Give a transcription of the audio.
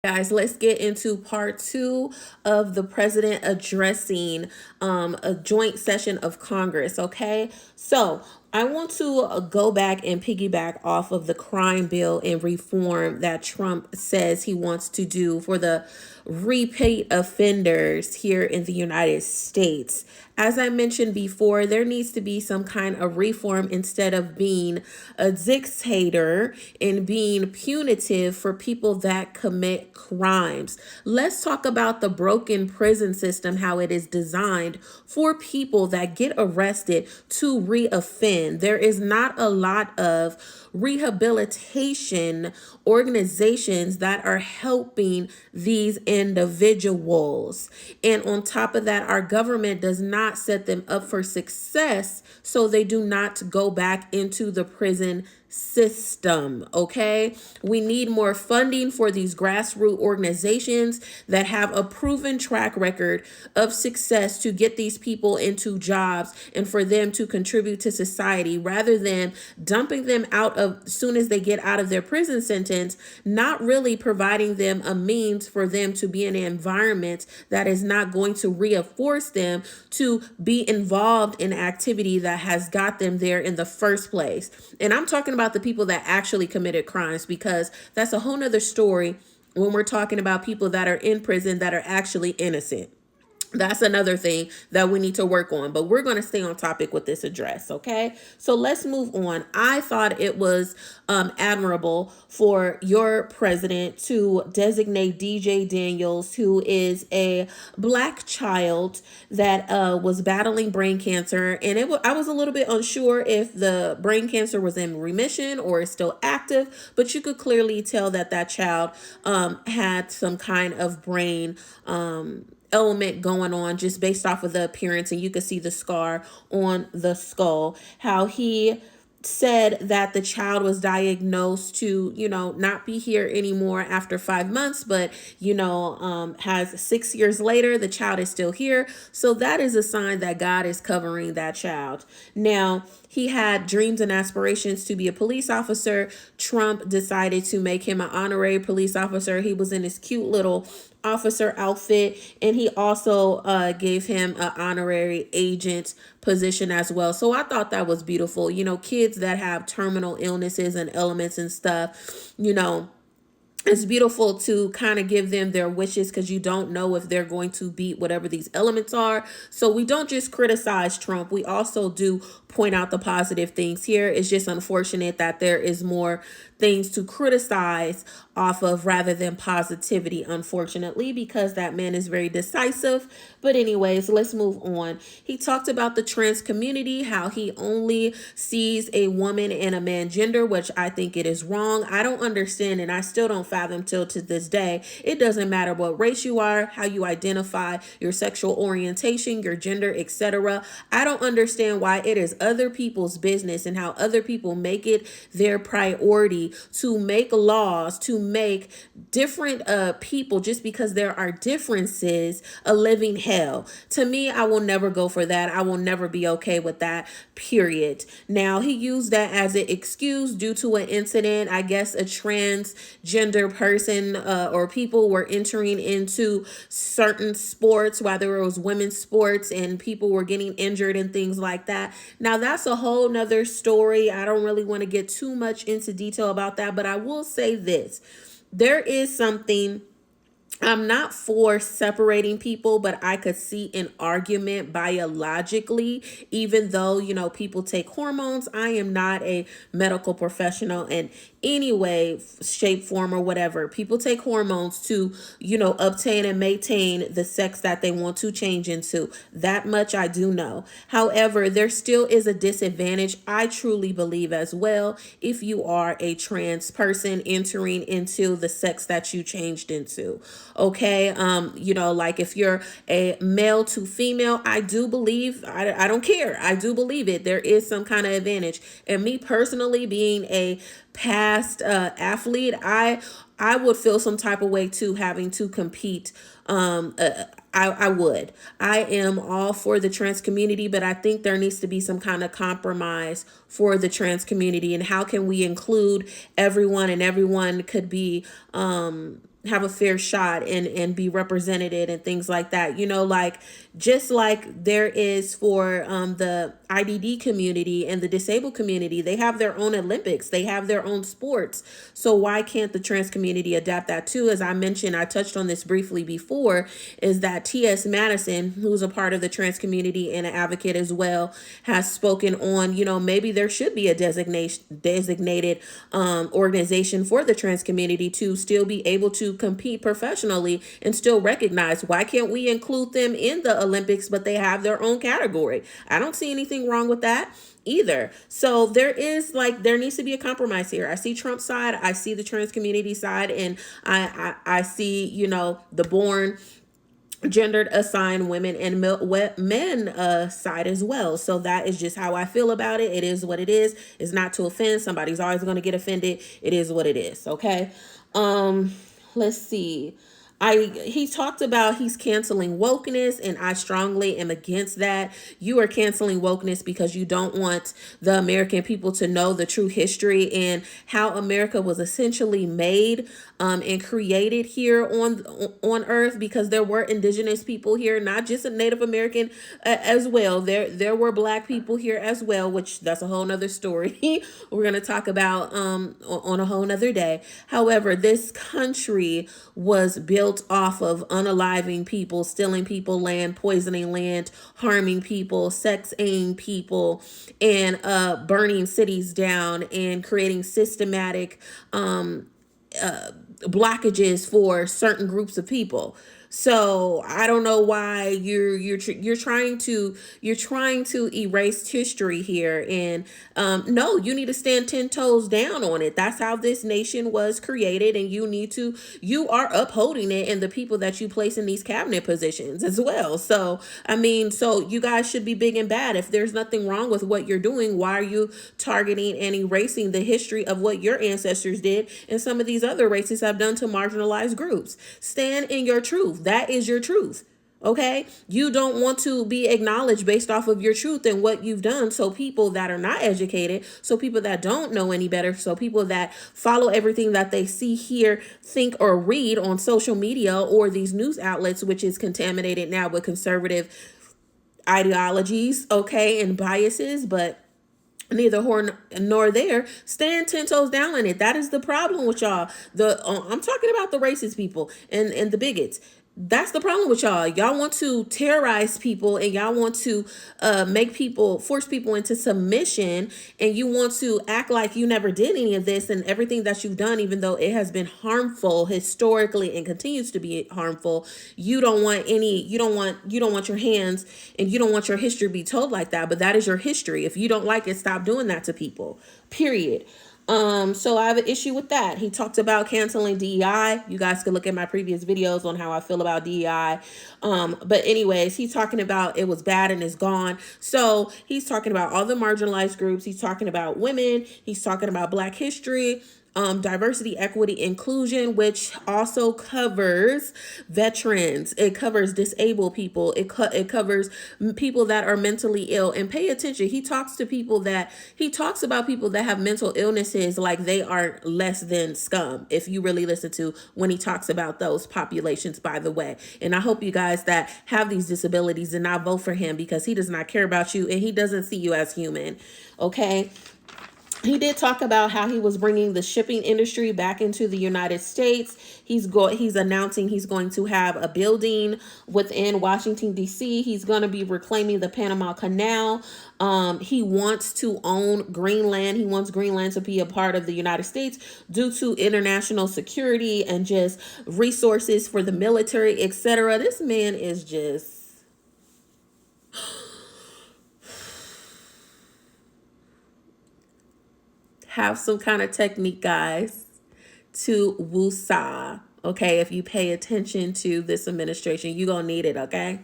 Guys, let's get into part two of the president addressing a joint session of Congress. Okay, so I want to go back and piggyback off of the crime bill and reform that Trump says he wants to do for the repeat offenders here in the United States. As I mentioned before, there needs to be some kind of reform instead of being a dictator and being punitive for people that commit crimes. Let's talk about the broken prison system, how it is designed for people that get arrested to reoffend. There is not a lot of rehabilitation organizations that are helping these individuals. And on top of that, our government does not set them up for success so they do not go back into the prison system. Okay, we need more funding for these grassroots organizations that have a proven track record of success to get these people into jobs and for them to contribute to society, rather than dumping them out of as soon as they get out of their prison sentence, not really providing them a means for them to be in an environment that is not going to reinforce them to be involved in activity that has got them there in the first place. And I'm talking about the people that actually committed crimes, because that's a whole nother story when we're talking about people that are in prison that are actually innocent. That's another thing that we need to work on, but we're going to stay on topic with this address. Okay, so let's move on. I thought it was admirable for your president to designate DJ Daniels, who is a black child that was battling brain cancer, and I was a little bit unsure if the brain cancer was in remission or is still active, but you could clearly tell that that child had some kind of brain element going on just based off of the appearance, and you could see the scar on the skull. How he said that the child was diagnosed to, not be here anymore after 5 months, but, has 6 years later, the child is still here. So that is a sign that God is covering that child. Now, he had dreams and aspirations to be a police officer. Trump decided to make him an honorary police officer. He was in his cute little officer outfit, and he also gave him an honorary agent position as well. So I thought that was beautiful. Kids that have terminal illnesses and elements and stuff, it's beautiful to kind of give them their wishes, because you don't know if they're going to beat whatever these elements are. So we don't just criticize Trump. We also do point out the positive things here. It's just unfortunate that there is more things to criticize off of rather than positivity, unfortunately, because that man is very decisive. But anyways, let's move on. He talked about the trans community, how he only sees a woman and a man gender, which I think it is wrong. I don't understand, and I still don't fathom till to this day. It doesn't matter what race you are, how you identify, your sexual orientation, your gender, etc. I don't understand why it is other people's business and how other people make it their priority to make laws, to make different people, just because there are differences, a living hell. To me, I will never go for that. I will never be okay with that, period. Now, he used that as an excuse due to an incident. I guess a transgender person or people were entering into certain sports, whether it was women's sports, and people were getting injured and things like that. Now, that's a whole nother story. I don't really want to get too much into detail about that, but I will say this. There is something, I'm not for separating people, but I could see an argument biologically, even though, people take hormones. I am not a medical professional in any way, shape, form, or whatever. People take hormones to, obtain and maintain the sex that they want to change into. That much I do know. However, there still is a disadvantage, I truly believe, as well, if you are a trans person entering into the sex that you changed into. Okay, like if you're a male to female, I do believe, I don't care, I do believe it, there is some kind of advantage. And me personally, being a past athlete, I would feel some type of way too, having to compete. I would. I am all for the trans community, but I think there needs to be some kind of compromise for the trans community. And how can we include everyone, and everyone could be have a fair shot and be represented and things like that. Like just like there is for the IDD community and the disabled community, they have their own Olympics, they have their own sports. So why can't the trans community adapt that too? As I mentioned, I touched on this briefly before, is that T.S. Madison, who's a part of the trans community and an advocate as well, has spoken on, maybe there should be a designated organization for the trans community to still be able to compete professionally and still recognize. Why can't we include them in the Olympics, but they have their own category? I don't see anything wrong with that either. So there needs to be a compromise here. I see Trump's side, I see the trans community side, and I see, the born gendered assigned women and men side as well. So that is just how I feel about it. It is what it is. It's not to offend. Somebody's always going to get offended. It is what it is. Okay. Let's see. He talked about he's canceling wokeness, and I strongly am against that. You are canceling wokeness because you don't want the American people to know the true history and how America was essentially made and created here on Earth, because there were indigenous people here, not just a Native American as well. There were Black people here as well, which that's a whole nother story we're gonna talk about on a whole nother day. However, this country was built off of unaliving people, stealing people land, poisoning land, harming people, sexing people, and burning cities down and creating systematic blockages for certain groups of people. So I don't know why you're trying to erase history here. And no, you need to stand 10 toes down on it. That's how this nation was created, and you are upholding it and the people that you place in these cabinet positions as well. So so you guys should be big and bad. If there's nothing wrong with what you're doing, why are you targeting and erasing the history of what your ancestors did and some of these other races have done to marginalized groups? Stand in your truth. That is your truth. Okay. You don't want to be acknowledged based off of your truth and what you've done. So people that are not educated, so people that don't know any better, so people that follow everything that they see, hear, think, or read on social media or these news outlets, which is contaminated now with conservative ideologies, okay, and biases, but neither here nor there. Stand 10 toes down in it. That is the problem with y'all. I'm talking about the racist people and the bigots. That's the problem with y'all. Y'all want to terrorize people, and y'all want to force people into submission, and you want to act like you never did any of this and everything that you've done, even though it has been harmful historically and continues to be harmful. You don't want your hands, and you don't want your history to be told like that, but that is your history. If you don't like it, stop doing that to people. Period. So I have an issue with that. He talked about canceling DEI. You guys can look at my previous videos on how I feel about DEI. But anyways, he's talking about it was bad and it's gone. So he's talking about all the marginalized groups. He's talking about women. He's talking about Black history. Diversity, equity, inclusion, which also covers veterans. It covers disabled people. It covers people that are mentally ill. And pay attention. He talks about people that have mental illnesses like they are less than scum, if you really listen to when he talks about those populations, by the way. And I hope you guys that have these disabilities did not vote for him, because he does not care about you and he doesn't see you as human. Okay. He did talk about how he was bringing the shipping industry back into the United States. He's announcing he's going to have a building within Washington, D.C. He's going to be reclaiming the Panama Canal. He wants to own Greenland. He wants Greenland to be a part of the United States due to international security and just resources for the military, etc. This man is just... Have some kind of technique, guys, to woosah. Okay, if you pay attention to this administration, you're gonna need it. Okay.